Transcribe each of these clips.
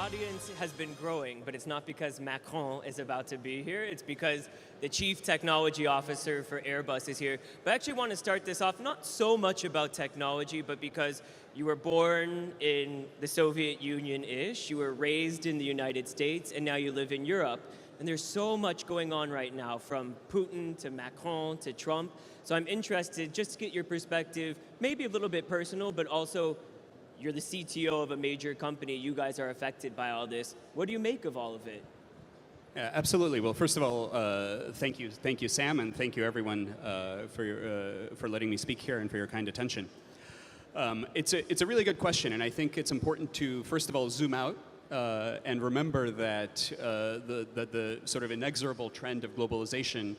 audience has been growing, but it's not because Macron is about to be here. It's because the Chief Technology Officer for Airbus is here. But I actually want to start this off not so much about technology, but because you were born in the Soviet Union-ish, you were raised in the United States, and now you live in Europe. And there's so much going on right now, from Putin to Macron to Trump. So I'm interested just to get your perspective, maybe a little bit personal, but also you're the CTO of a major company. You guys are affected by all this. What do you make of all of it? Yeah, absolutely. Well, first of all, thank you, Sam, and thank you, everyone, for letting me speak here and for your kind attention. It's a really good question, and I think it's important to, first of all, zoom out and remember that the sort of inexorable trend of globalization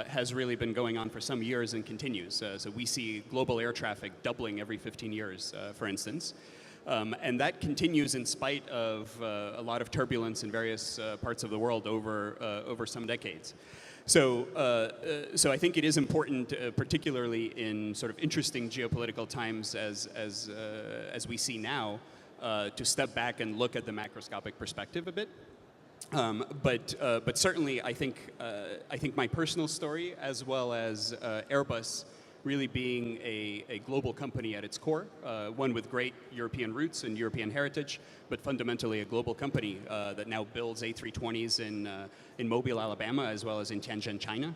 has really been going on for some years and continues. So we see global air traffic doubling every 15 years, for instance. And that continues in spite of a lot of turbulence in various parts of the world over some decades. So I think it is important, particularly in sort of interesting geopolitical times as we see now, to step back and look at the macroscopic perspective a bit. But certainly, I think my personal story, as well as Airbus really being a global company at its core, one with great European roots and European heritage, but fundamentally a global company that now builds A320s in Mobile, Alabama, as well as in Tianjin, China,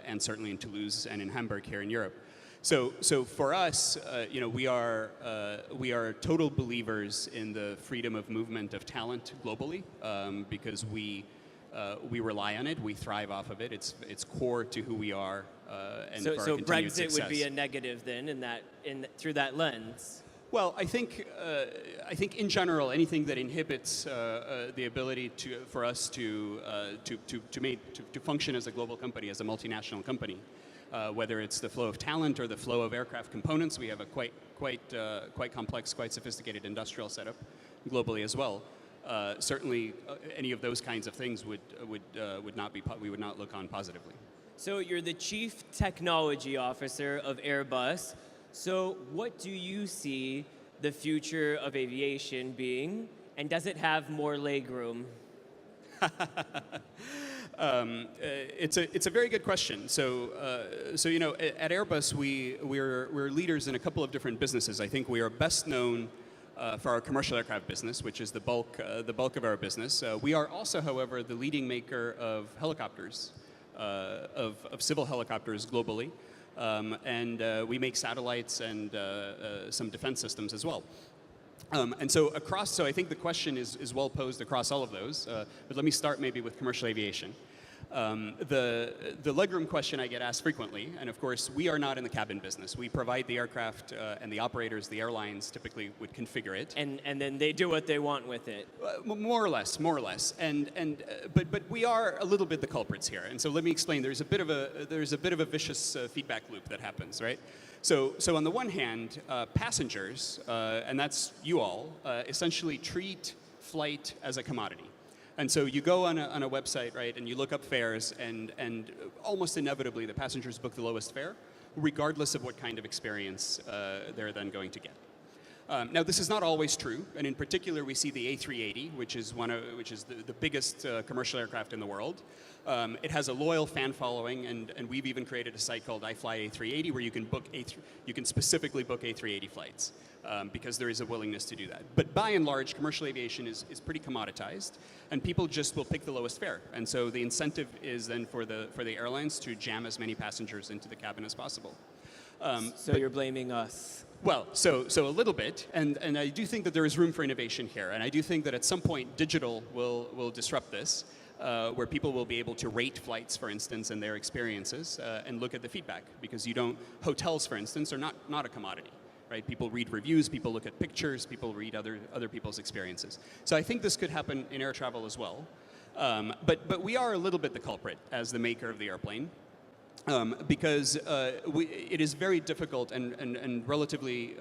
and certainly in Toulouse and in Hamburg here in Europe. So for us, we are total believers in the freedom of movement of talent globally, because we rely on it, we thrive off of it. It's core to who we are, and for our continued Brexit success. would be a negative then, through that lens. Well, I think in general, anything that inhibits the ability for us to function as a global company, as a multinational company. Whether it's the flow of talent or the flow of aircraft components, we have a quite complex, quite sophisticated industrial setup globally as well. Certainly, any of those kinds of things we would not look on positively. So you're the Chief Technology Officer of Airbus. So what do you see the future of aviation being, and does it have more legroom? It's a very good question. So at Airbus we're leaders in a couple of different businesses. I think we are best known for our commercial aircraft business, which is the bulk of our business. We are also, however, the leading maker of helicopters, of civil helicopters globally, and we make satellites and some defense systems as well. And so I think the question is well posed across all of those, but let me start maybe with commercial aviation. The legroom question I get asked frequently, and of course we are not in the cabin business. We provide the aircraft, and the operators, the airlines, typically would configure it. And then they do what they want with it. More or less. But we are a little bit the culprits here, and so let me explain. There's a bit of a vicious feedback loop that happens, right? So on the one hand, passengers, and that's you all, essentially treat flight as a commodity. And so you go on a website, right, and you look up fares, and almost inevitably the passengers book the lowest fare, regardless of what kind of experience they're then going to get. Now, this is not always true, and in particular, we see the A380, which is the biggest commercial aircraft in the world. It has a loyal fan following, and we've even created a site called I Fly A380, where you can specifically book A380 flights, because there is a willingness to do that. But by and large, commercial aviation is pretty commoditized, and people just will pick the lowest fare. And so the incentive is then for the airlines to jam as many passengers into the cabin as possible. So you're blaming us. Well, so a little bit, and I do think that there is room for innovation here, and I do think that at some point digital will disrupt this, where people will be able to rate flights, for instance, and their experiences, and look at the feedback, because hotels, for instance, are not a commodity, right? People read reviews, people look at pictures, people read other people's experiences. So I think this could happen in air travel as well, but we are a little bit the culprit as the maker of the airplane. Because it is very difficult and relatively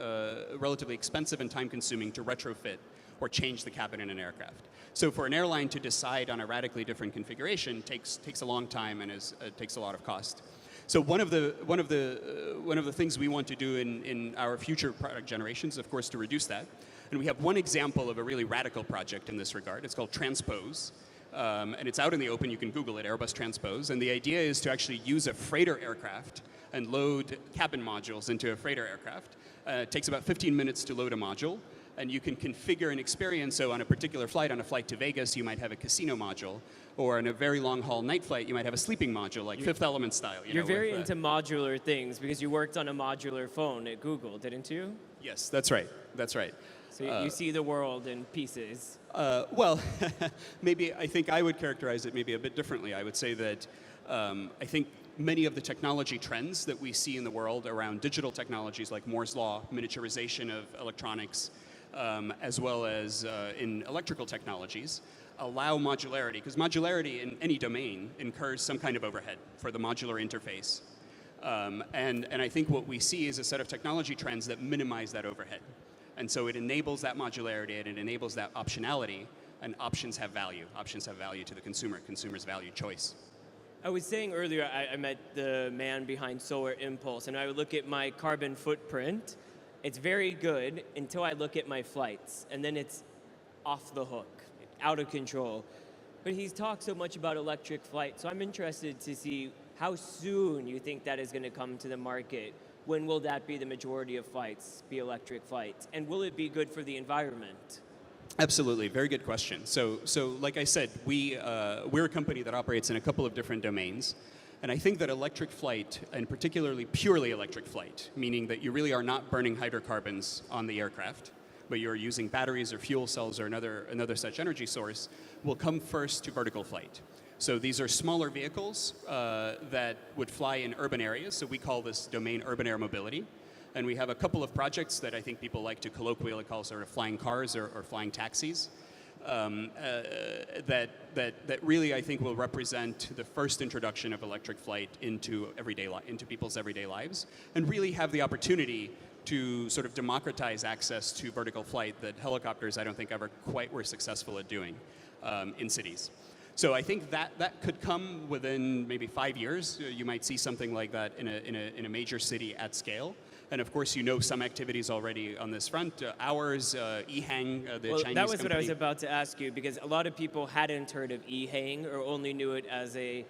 expensive and time-consuming to retrofit or change the cabin in an aircraft. So for an airline to decide on a radically different configuration takes a long time and takes a lot of cost. So one of the things we want to do in our future product generations, of course, to reduce that, And we have one example of a really radical project in this regard. It's called Transpose. And it's out in the open. You can Google it, Airbus Transpose. And the idea is to actually use a freighter aircraft and load cabin modules into a freighter aircraft. It takes about 15 minutes to load a module. And you can configure an experience. So on a particular flight, on a flight to Vegas, you might have a casino module. Or on a very long-haul night flight, you might have a sleeping module, like Fifth Element style. You're very into modular things because you worked on a modular phone at Google, didn't you? Yes, that's right. That's right. So you see the world in pieces. Well, maybe I think I would characterize it maybe a bit differently. I would say that I think many of the technology trends that we see in the world around digital technologies like Moore's Law, miniaturization of electronics, as well as in electrical technologies, allow modularity, because modularity in any domain incurs some kind of overhead for the modular interface. And I think what we see is a set of technology trends that minimize that overhead. And so it enables that modularity and it enables that optionality, and options have value. Options have value to the consumer. Consumers value choice. I was saying earlier, I met the man behind Solar Impulse, and I would look at my carbon footprint. It's very good until I look at my flights, and then it's off the hook, out of control. But he's talked so much about electric flight, so I'm interested to see how soon you think that is going to come to the market. When will that be the majority of flights, be electric flights? And will it be good for the environment? Absolutely, very good question. So like I said, we're a company that operates in a couple of different domains. And I think that electric flight, and particularly purely electric flight, meaning that you really are not burning hydrocarbons on the aircraft, but you're using batteries or fuel cells or another such energy source, will come first to vertical flight. So these are smaller vehicles that would fly in urban areas. So we call this domain urban air mobility. And we have a couple of projects that I think people like to colloquially call sort of flying cars or flying taxis. That really I think will represent the first introduction of electric flight into people's everyday lives, and really have the opportunity to sort of democratize access to vertical flight that helicopters I don't think ever quite were successful at doing in cities. So I think that could come within maybe 5 years. You might see something like that in a major city at scale. And of course, some activities already on this front. Ours, EHang, the Chinese company. That was what I was about to ask you, because a lot of people hadn't heard of EHang or only knew it as a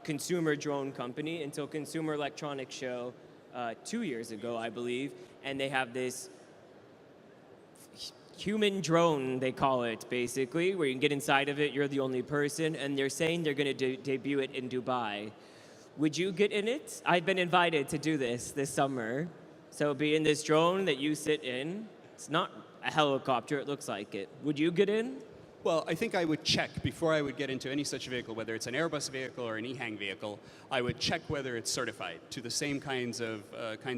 consumer drone company until Consumer Electronics Show 2 years ago, I believe. And they have this human drone, they call it, basically, where you can get inside of it, you're the only person, and they're saying they're going to debut it in Dubai. Would you get in it? I've been invited to do this summer. So be in this drone that you sit in. It's not a helicopter, it looks like it. Would you get in? Well, I think I would check before I would get into any such vehicle, whether it's an Airbus vehicle or an EHang vehicle. I would check whether it's certified to the same kinds of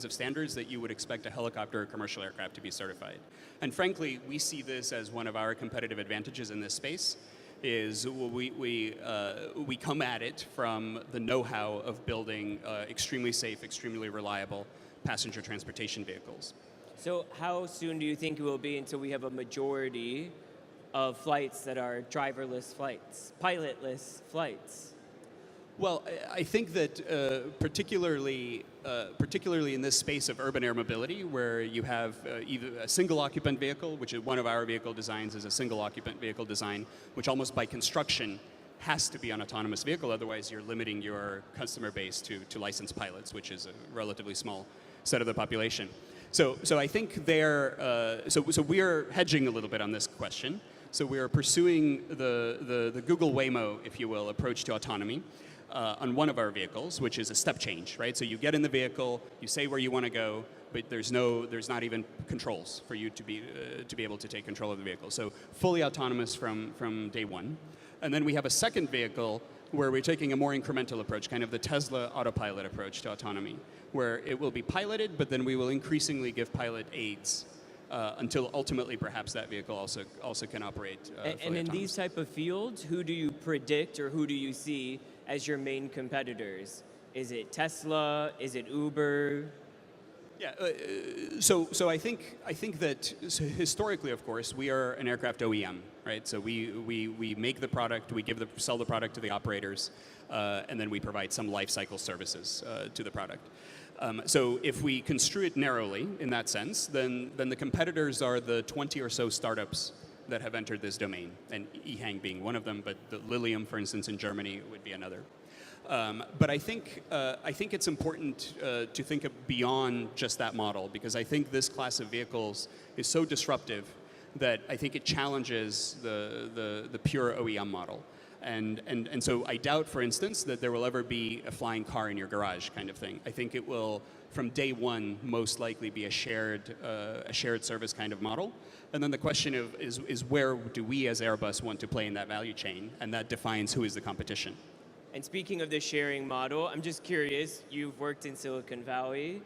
standards that you would expect a helicopter or commercial aircraft to be certified. And frankly, we see this as one of our competitive advantages in this space. Is we come at it from the know-how of building extremely safe, extremely reliable passenger transportation vehicles. So how soon do you think it will be until we have a majority of flights that are driverless flights, pilotless flights? Well, I think that particularly in this space of urban air mobility, where you have either a single occupant vehicle, which is one of our vehicle designs is a single occupant vehicle design, which almost by construction has to be an autonomous vehicle, otherwise you're limiting your customer base to licensed pilots, which is a relatively small set of the population. So I think so we're hedging a little bit on this question. So we are pursuing the Google Waymo, if you will, approach to autonomy. On one of our vehicles, which is a step change, right? So you get in the vehicle, you say where you want to go, but there's not even controls for you to be able to take control of the vehicle. So fully autonomous from day one. And then we have a second vehicle where we're taking a more incremental approach, kind of the Tesla autopilot approach to autonomy, where it will be piloted, but then we will increasingly give pilot aids until ultimately perhaps that vehicle also can operate And in these type of fields, who do you predict or who do you see as your main competitors? Is it Tesla? Is it Uber? Yeah. So I think that historically, of course, we are an aircraft OEM, right? So we make the product, we sell the product to the operators, and then we provide some life cycle services to the product. So if we construe it narrowly in that sense, then the competitors are the 20 or so startups that have entered this domain, and EHang being one of them, but the Lilium, for instance, in Germany would be another. But I think it's important to think of beyond just that model, because I think this class of vehicles is so disruptive that I think it challenges the pure OEM model. And so I doubt, for instance, that there will ever be a flying car in your garage kind of thing. I think it will, from day one, most likely be a shared service kind of model. And then the question is where do we as Airbus want to play in that value chain? And that defines who is the competition. And speaking of the sharing model, I'm just curious, you've worked in Silicon Valley.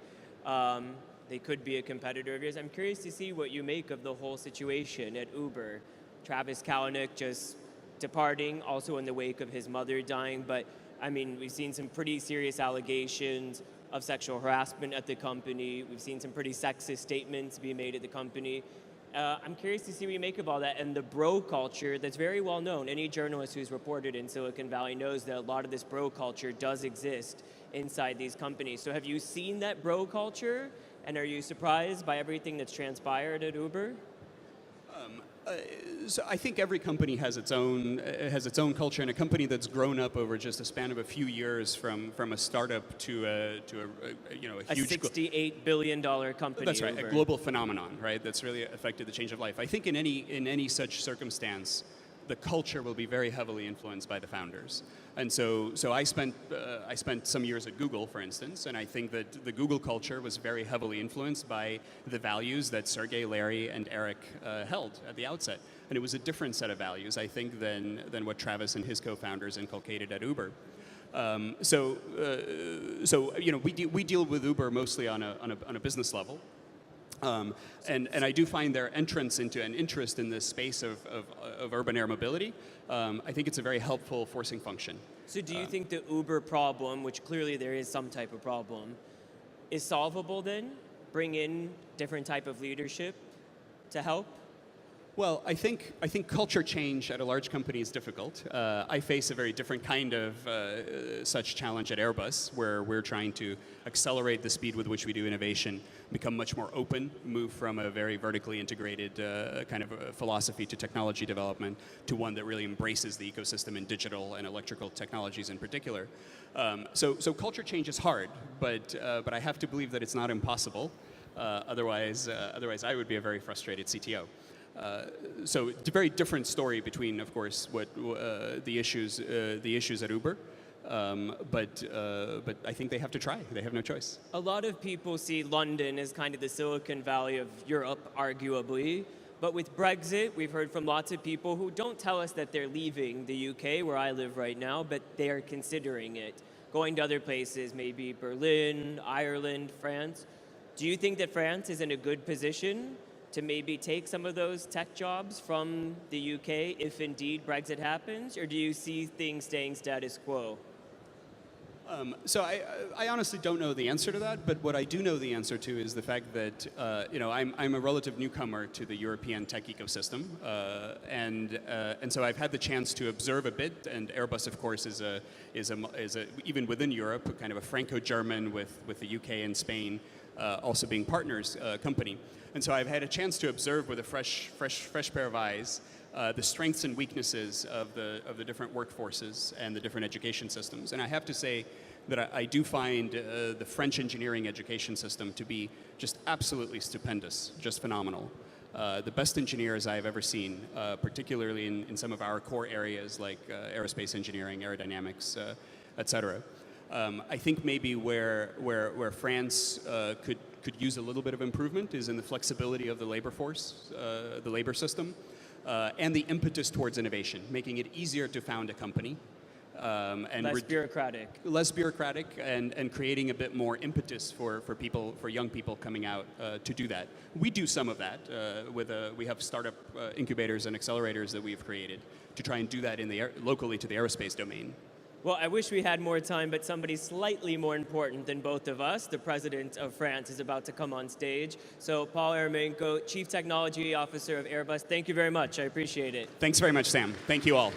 They could be a competitor of yours. I'm curious to see what you make of the whole situation at Uber. Travis Kalanick just departing, also in the wake of his mother dying. But I mean, we've seen some pretty serious allegations of sexual harassment at the company. We've seen some pretty sexist statements being made at the company. I'm curious to see what you make of all that and the bro culture that's very well known. Any journalist who's reported in Silicon Valley knows that a lot of this bro culture does exist inside these companies. So have you seen that bro culture, and are you surprised by everything that's transpired at Uber? So I think every company has its own culture, and a company that's grown up over just a span of a few years from a startup to a huge $68 billion company. That's right, Uber. a global phenomenon, right? That's really affected the change of life. I think in any such circumstance, the culture will be very heavily influenced by the founders. And so I spent some years at Google, for instance, and I think that the Google culture was very heavily influenced by the values that Sergey, Larry, and Eric held at the outset. And it was a different set of values, I think, than what Travis and his co-founders inculcated at Uber. So we deal with Uber mostly on a business level. And I do find their entrance into an interest in this space of urban air mobility, I think it's a very helpful forcing function. So do you think the Uber problem, which clearly there is some type of problem, is solvable then? Bring in different type of leadership to help? Well, I think culture change at a large company is difficult. I face a very different kind of such challenge at Airbus, where we're trying to accelerate the speed with which we do innovation, become much more open, move from a very vertically integrated kind of a philosophy to technology development to one that really embraces the ecosystem in digital and electrical technologies in particular. So culture change is hard, but I have to believe that it's not impossible. Otherwise I would be a very frustrated CTO. So it's a very different story between, of course, what the issues at Uber, but I think they have to try. They have no choice. A lot of people see London as kind of the Silicon Valley of Europe, arguably. But with Brexit, we've heard from lots of people who don't tell us that they're leaving the UK, where I live right now, but they are considering it, going to other places, maybe Berlin, Ireland, France. Do you think that France is in a good position to maybe take some of those tech jobs from the UK if indeed Brexit happens, or do you see things staying status quo? So I honestly don't know the answer to that, but what I do know the answer to is the fact that I'm a relative newcomer to the European tech ecosystem, and so I've had the chance to observe a bit. And Airbus, of course, is even within Europe, kind of a Franco-German with the UK and Spain also being partners company. And so I've had a chance to observe with a fresh pair of eyes the strengths and weaknesses of the different workforces and the different education systems. And I have to say that I do find the French engineering education system to be just absolutely stupendous, just phenomenal. The best engineers I've ever seen, particularly in some of our core areas like aerospace engineering, aerodynamics, et cetera. I think maybe where France could use a little bit of improvement is in the flexibility of the labor force, the labor system, and the impetus towards innovation, making it easier to found a company. And less bureaucratic, and creating a bit more impetus for young people coming out to do that. We do some of that we have startup incubators and accelerators that we've created to try and do that locally to the aerospace domain. Well, I wish we had more time, but somebody slightly more important than both of us, the President of France, is about to come on stage. So Paul Eremenko, Chief Technology Officer of Airbus, thank you very much. I appreciate it. Thanks very much, Sam. Thank you all.